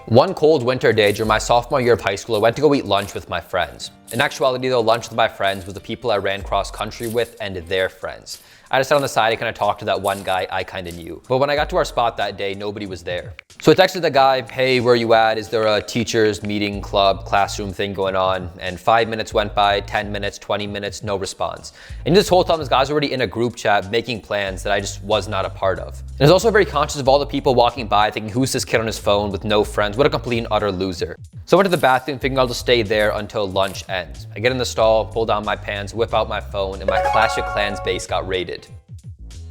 One cold winter day during my sophomore year of high school, I went to go eat lunch with my friends. In actuality though, lunch with my friends was the people I ran cross country with and their friends. I just sat on the side and kind of talked to that one guy I kind of knew. But when I got to our spot that day, nobody was there. So I texted the guy, hey, where you at? Is there a teacher's meeting, club, classroom thing going on? And 5 minutes went by, 10 minutes, 20 minutes, no response. And this whole time, this guy's already in a group chat making plans that I just was not a part of. And I was also very conscious of all the people walking by thinking, who's this kid on his phone with no friends? What a complete and utter loser. So I went to the bathroom thinking I'll just stay there until lunch ends. I get in the stall, pull down my pants, whip out my phone, and my Clash of Clans base got raided.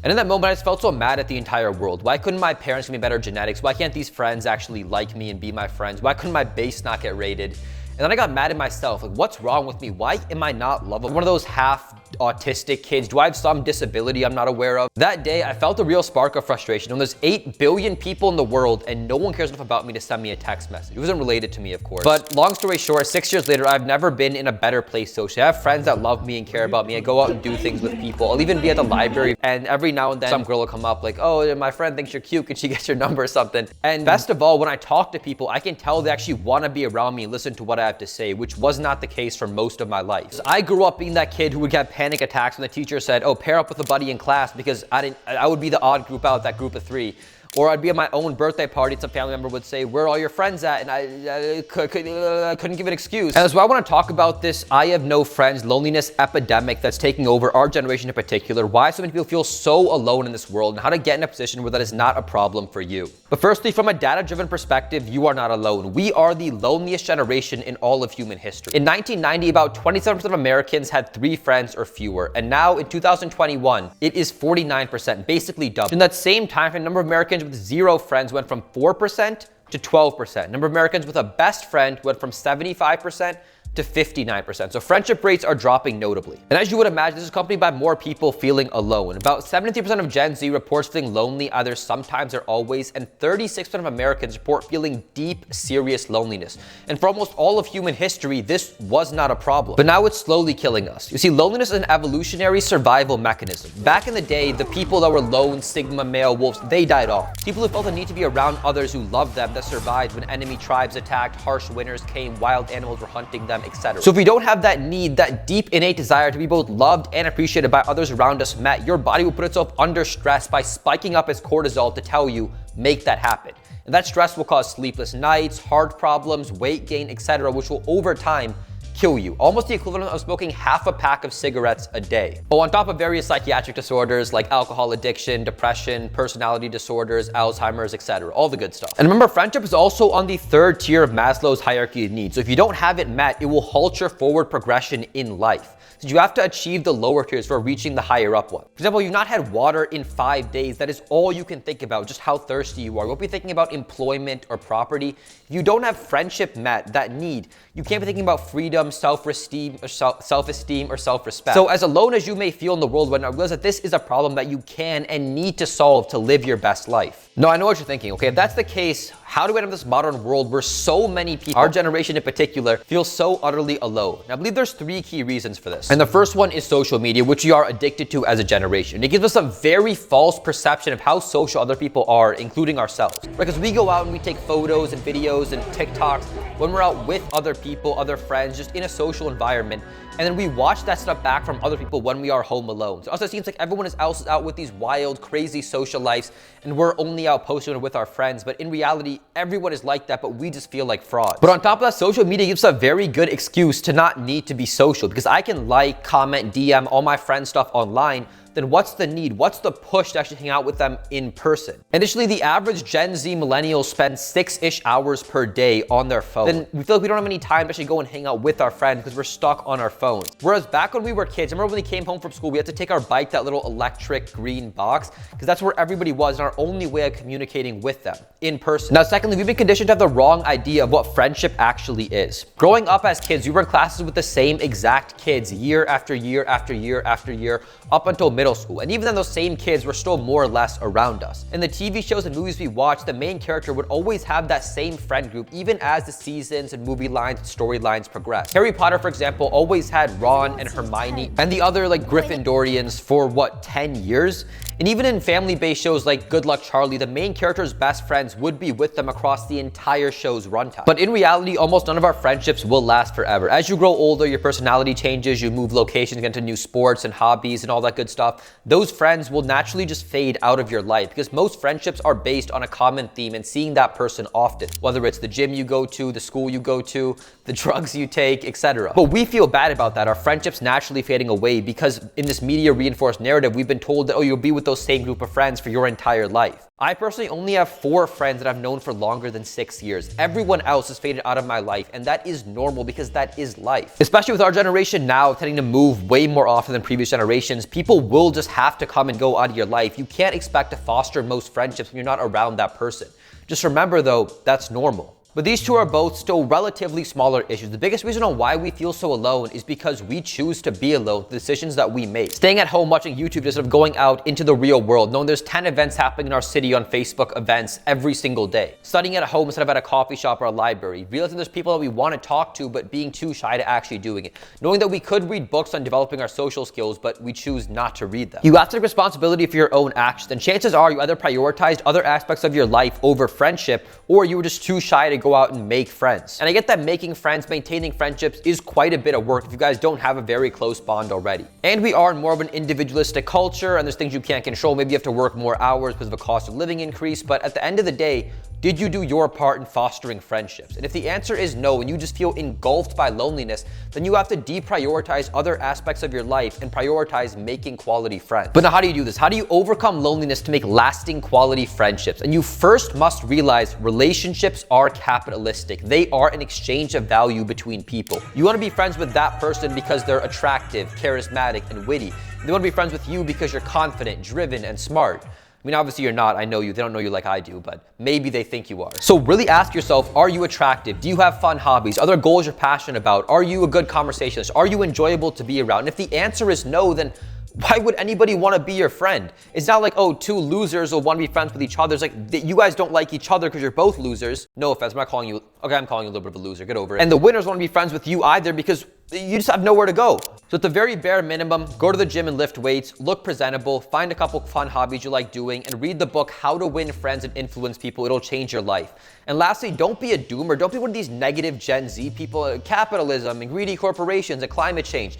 And in that moment, I just felt so mad at the entire world. Why couldn't my parents give me better genetics? Why can't these friends actually like me and be my friends? Why couldn't my base not get raided? And then I got mad at myself. Like, what's wrong with me? Why am I not lovable? One of those half autistic kids? Do I have some disability I'm not aware of? That day, I felt a real spark of frustration. When there's 8 billion people in the world and no one cares enough about me to send me a text message. It wasn't related to me, of course. But long story short, 6 years later, I've never been in a better place socially. I have friends that love me and care about me. I go out and do things with people. I'll even be at the library, and every now and then some girl will come up like, oh, my friend thinks you're cute. Can she get your number or something? And best of all, when I talk to people, I can tell they actually want to be around me and listen to what I have to say, which was not the case for most of my life. So I grew up being that kid who would get panic attacks when the teacher said, oh, pair up with a buddy in class, because I would be the odd group out, that group of 3. Or I'd be at my own birthday party and some family member would say, where are all your friends at? And I couldn't give an excuse. And that's why I want to talk about this I have no friends loneliness epidemic that's taking over our generation in particular, why so many people feel so alone in this world, and how to get in a position where that is not a problem for you. But firstly, from a data-driven perspective, you are not alone. We are the loneliest generation in all of human history. In 1990, about 27% of Americans had 3 friends or fewer. And now in 2021, it is 49%, basically double. In that same time, the number of Americans with 0 friends went from 4% to 12%. Number of Americans with a best friend went from 75% to 59%. So friendship rates are dropping notably. And as you would imagine, this is accompanied by more people feeling alone. About 73% of Gen Z reports feeling lonely either sometimes or always, and 36% of Americans report feeling deep, serious loneliness. And for almost all of human history, this was not a problem. But now it's slowly killing us. You see, loneliness is an evolutionary survival mechanism. Back in the day, the people that were lone, sigma male wolves, they died off. People who felt the need to be around others who loved them, that survived when enemy tribes attacked, harsh winters came, wild animals were hunting them, etc. So if we don't have that need, that deep innate desire to be both loved and appreciated by others around us met, your body will put itself under stress by spiking up its cortisol to tell you, make that happen. And that stress will cause sleepless nights, heart problems, weight gain, etc., which will over time kill you. Almost the equivalent of smoking half a pack of cigarettes a day. Oh, on top of various psychiatric disorders like alcohol addiction, depression, personality disorders, Alzheimer's, etc. All the good stuff. And remember, friendship is also on the 3rd tier of Maslow's hierarchy of needs. So if you don't have it met, it will halt your forward progression in life. So you have to achieve the lower tiers for reaching the higher up one. For example, you've not had water in 5 days. That is all you can think about, just how thirsty you are. You won't be thinking about employment or property. If you don't have friendship met, that need, you can't be thinking about freedom, self-esteem, or self-respect. So as alone as you may feel in the world right now, realize that this is a problem that you can and need to solve to live your best life. Now, I know what you're thinking. Okay, if that's the case, how do we end up in this modern world where so many people, our generation in particular, feel so utterly alone? And I believe there's 3 key reasons for this. And the first one is social media, which we are addicted to as a generation. It gives us a very false perception of how social other people are, including ourselves. Right? Because we go out and we take photos and videos and TikToks when we're out with other people, other friends, just in a social environment. And then we watch that stuff back from other people when we are home alone. So also it seems like everyone else is out with these wild, crazy social lives, and we're only out posting with our friends. But in reality, everyone is like that, but we just feel like frauds. But on top of that, social media gives us a very good excuse to not need to be social, because I can like, comment, DM all my friends' stuff online. Then what's the need? What's the push to actually hang out with them in person? Additionally, the average Gen Z millennial spends 6-ish hours per day on their phone. Then we feel like we don't have any time to actually go and hang out with our friends because we're stuck on our phones. Whereas back when we were kids, remember when we came home from school, we had to take our bike, that little electric green box, because that's where everybody was and our only way of communicating with them in person. Now, secondly, we've been conditioned to have the wrong idea of what friendship actually is. Growing up as kids, we were in classes with the same exact kids year after year after year after year up until middle middle school, and even then those same kids were still more or less around us. In the TV shows and movies we watched, the main character would always have that same friend group even as the seasons and movie lines and storylines progress. Harry Potter, for example, always had Ron and Hermione and the other like Gryffindorians for what, 10 years? And even in family-based shows like Good Luck Charlie, the main character's best friends would be with them across the entire show's runtime. But in reality, almost none of our friendships will last forever. As you grow older, your personality changes, you move locations, get into new sports and hobbies and all that good stuff. Those friends will naturally just fade out of your life because most friendships are based on a common theme and seeing that person often, whether it's the gym you go to, the school you go to, the drugs you take, etc. But we feel bad about that, our friendships naturally fading away because in this media reinforced narrative, we've been told that, oh, you'll be with those same group of friends for your entire life. I personally only have 4 friends that I've known for longer than 6 years. Everyone else has faded out of my life, and that is normal because that is life. Especially with our generation now tending to move way more often than previous generations, people will just have to come and go out of your life. You can't expect to foster most friendships when you're not around that person. Just remember though, that's normal. But these two are both still relatively smaller issues. The biggest reason on why we feel so alone is because we choose to be alone, the decisions that we make. Staying at home watching YouTube instead of going out into the real world, knowing there's 10 events happening in our city on Facebook events every single day. Studying at home instead of at a coffee shop or a library. Realizing there's people that we want to talk to, but being too shy to actually doing it. Knowing that we could read books on developing our social skills, but we choose not to read them. You have to take responsibility for your own actions, and chances are you either prioritized other aspects of your life over friendship, or you were just too shy to go out and make friends. And I get that making friends, maintaining friendships is quite a bit of work if you guys don't have a very close bond already. And we are in more of an individualistic culture, and there's things you can't control. Maybe you have to work more hours because of a cost of living increase, but at the end of the day, did you do your part in fostering friendships? And if the answer is no, and you just feel engulfed by loneliness, then you have to deprioritize other aspects of your life and prioritize making quality friends. But now how do you do this? How do you overcome loneliness to make lasting quality friendships? And you first must realize relationships are capitalistic. They are an exchange of value between people. You want to be friends with that person because they're attractive, charismatic, and witty. They want to be friends with you because you're confident, driven, and smart. I mean, obviously you're not, I know you, they don't know you like I do, but maybe they think you are. So really ask yourself, are you attractive? Do you have fun hobbies? Are there goals you're passionate about? Are you a good conversationalist? Are you enjoyable to be around? And if the answer is no, then why would anybody want to be your friend? It's not like, oh, 2 losers will want to be friends with each other. It's like, you guys don't like each other because you're both losers. No offense, I'm not calling you, okay, I'm calling you a little bit of a loser, get over it. And the winners want to be friends with you either because you just have nowhere to go. So at the very bare minimum, go to the gym and lift weights, look presentable, find a couple fun hobbies you like doing, and read the book, How to Win Friends and Influence People. It'll change your life. And lastly, don't be a doomer. Don't be one of these negative Gen Z people, capitalism and greedy corporations and climate change.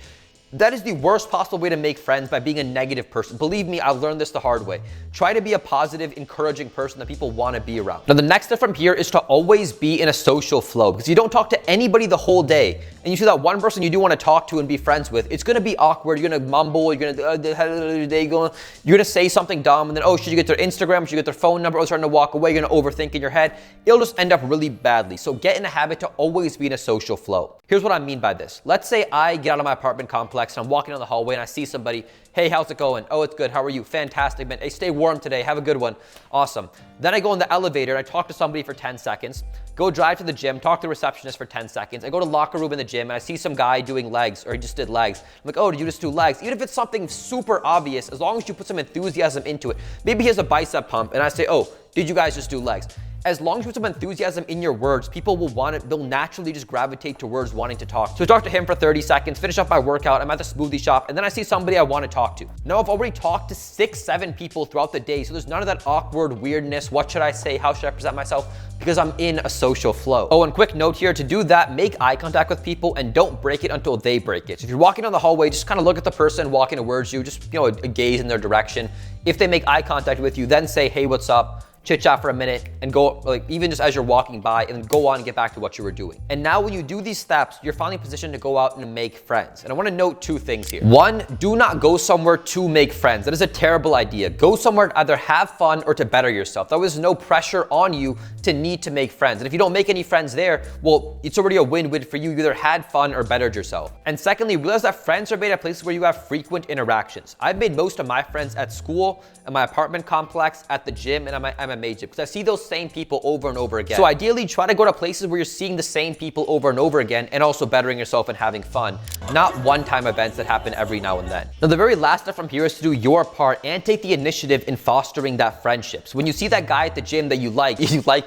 That is the worst possible way to make friends, by being a negative person. Believe me, I learned this the hard way. Try to be a positive, encouraging person that people want to be around. Now, the next step from here is to always be in a social flow, because you don't talk to anybody the whole day, and you see that one person you do want to talk to and be friends with, it's going to be awkward. You're going to mumble. You're going to say something dumb, and then, oh, should you get their Instagram? Should you get their phone number? Oh, starting to walk away. You're going to overthink in your head. It'll just end up really badly. So get in a habit to always be in a social flow. Here's what I mean by this. Let's say I get out of my apartment complex and I'm walking down the hallway and I see somebody. Hey, how's it going? Oh, it's good. How are you? Fantastic, man. Hey, stay warm today. Have a good one. Awesome. Then I go in the elevator and I talk to somebody for 10 seconds. Go drive to the gym, talk to the receptionist for 10 seconds. I go to the locker room in the gym and I see some guy doing legs, or he just did legs. I'm like, oh, did you just do legs? Even if it's something super obvious, as long as you put some enthusiasm into it. Maybe he has a bicep pump and I say, oh, did you guys just do legs? As long as you put some enthusiasm in your words, people will want it. They'll naturally just gravitate towards wanting to talk. So I talk to him for 30 seconds, finish up my workout. I'm at the smoothie shop, and then I see somebody I want to talk to. Now I've already talked to 6, 7 people throughout the day. So there's none of that awkward weirdness. What should I say? How should I present myself? Because I'm in a social flow. Oh, and quick note here, to do that, make eye contact with people and don't break it until they break it. So if you're walking down the hallway, just kind of look at the person walking towards you, just, a gaze in their direction. If they make eye contact with you, then say, hey, what's up? Chit chat for a minute and go, even just as you're walking by, and then go on and get back to what you were doing. And now when you do these steps, you're finally positioned to go out and make friends. And I want to note 2 things here. 1, do not go somewhere to make friends. That is a terrible idea. Go somewhere to either have fun or to better yourself. There was no pressure on you to need to make friends. And if you don't make any friends there, well, it's already a win-win for you. You either had fun or bettered yourself. And secondly, realize that friends are made at places where you have frequent interactions. I've made most of my friends at school, at my apartment complex, at the gym, and at my MMA gym because I see those same people over and over again. So ideally, try to go to places where you're seeing the same people over and over again and also bettering yourself and having fun, not one-time events that happen every now and then. Now, the very last step from here is to do your part and take the initiative in fostering that friendship. So when you see that guy at the gym that you like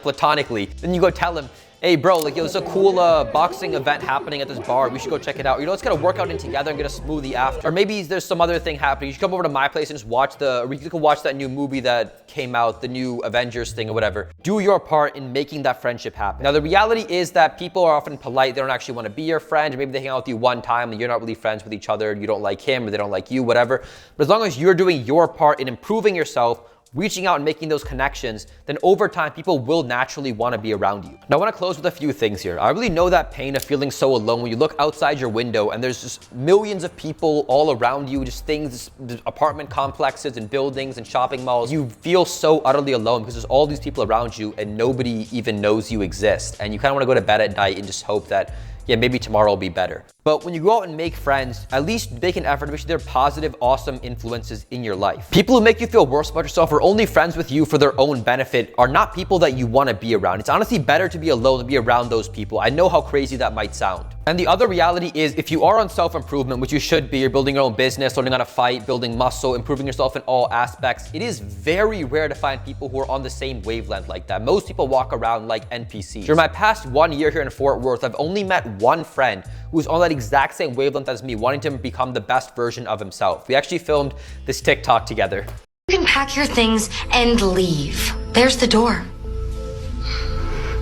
platonically, then you go tell him, hey bro, like, yo, there's a cool boxing event happening at this bar. We should go check it out. You know, let's get a workout in together and get a smoothie after. Or maybe there's some other thing happening. You should come over to my place and just watch you can watch that new movie that came out, the new Avengers thing or whatever. Do your part in making that friendship happen. Now, the reality is that people are often polite. They don't actually want to be your friend. Or maybe they hang out with you one time and you're not really friends with each other. You don't like him or they don't like you, whatever. But as long as you're doing your part in improving yourself, reaching out and making those connections, then over time, people will naturally want to be around you. Now, I want to close with a few things here. I really know that pain of feeling so alone when you look outside your window and there's just millions of people all around you, just things, apartment complexes and buildings and shopping malls. You feel so utterly alone because there's all these people around you and nobody even knows you exist. And you kind of want to go to bed at night and just hope that, yeah, maybe tomorrow will be better. But when you go out and make friends, at least make an effort to make sure they're positive, awesome influences in your life. People who make you feel worse about yourself or only friends with you for their own benefit are not people that you want to be around. It's honestly better to be alone than be around those people. I know how crazy that might sound. And the other reality is, if you are on self-improvement, which you should be, you're building your own business, learning how to fight, building muscle, improving yourself in all aspects, it is very rare to find people who are on the same wavelength like that. Most people walk around like NPCs. During my past 1 year here in Fort Worth, I've only met one friend who's on that exact same wavelength as me, wanting to become the best version of himself. We actually filmed this TikTok together. You can pack your things and leave. There's the door.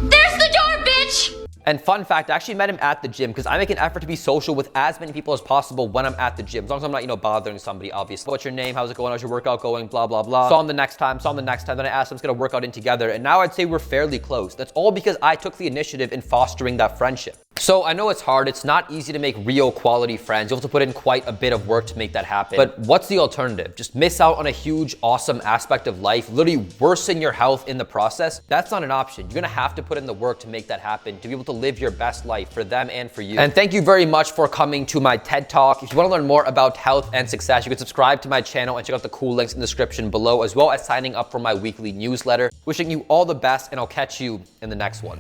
There's the door, bitch! And fun fact, I actually met him at the gym because I make an effort to be social with as many people as possible when I'm at the gym. As long as I'm not, bothering somebody, obviously. What's your name? How's it going? How's your workout going? Blah, blah, blah. Saw him the next time. Then I asked him, let's get a workout in together. And now I'd say we're fairly close. That's all because I took the initiative in fostering that friendship. So I know it's hard. It's not easy to make real quality friends. You'll have to put in quite a bit of work to make that happen. But what's the alternative? Just miss out on a huge, awesome aspect of life, literally worsen your health in the process? That's not an option. You're gonna have to put in the work to make that happen, to be able to live your best life for them and for you. And thank you very much for coming to my TED Talk. If you wanna learn more about health and success, you can subscribe to my channel and check out the cool links in the description below, as well as signing up for my weekly newsletter. Wishing you all the best, and I'll catch you in the next one.